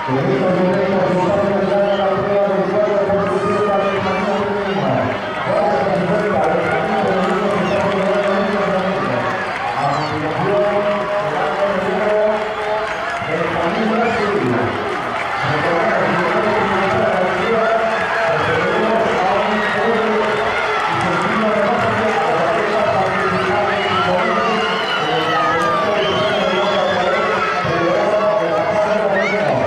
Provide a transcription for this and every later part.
En estos momentos se va a realizar la prueba del cuadro deportista de Camino Mínimo. Vamos a presentar el camino de los niños que están jugando en estos momentos. A continuación, el camino de la Sevilla. Recordamos que no hay que utilizar la actividad, procedemos a un estudio y sentimos de más que a la prueba participar en el momento en el campeonato de España de Europa celebrado en la Plaza de Domingo.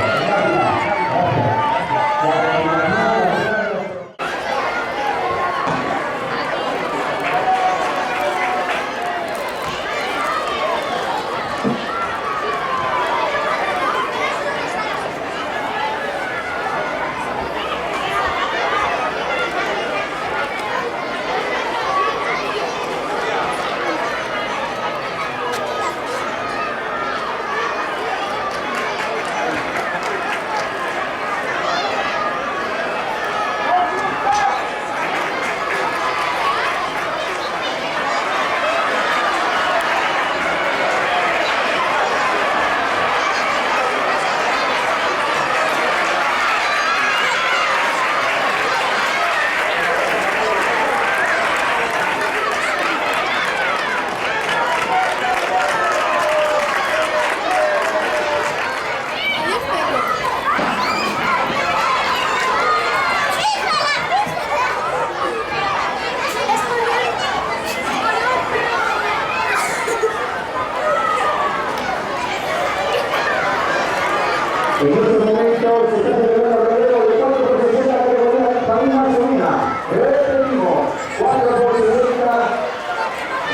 En estos momentos se está celebrando el relevo de 4 por 60 categoría de familia masculina. Repetimos, 4 por 60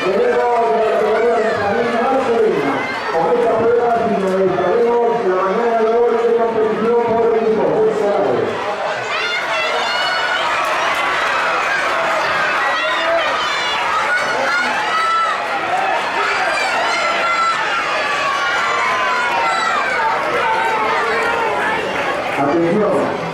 relevo de la categoría de familia masculina. Con esta prueba finalizaremos la mañana de hoy de competición por equipo. Muchas gracias. Atención.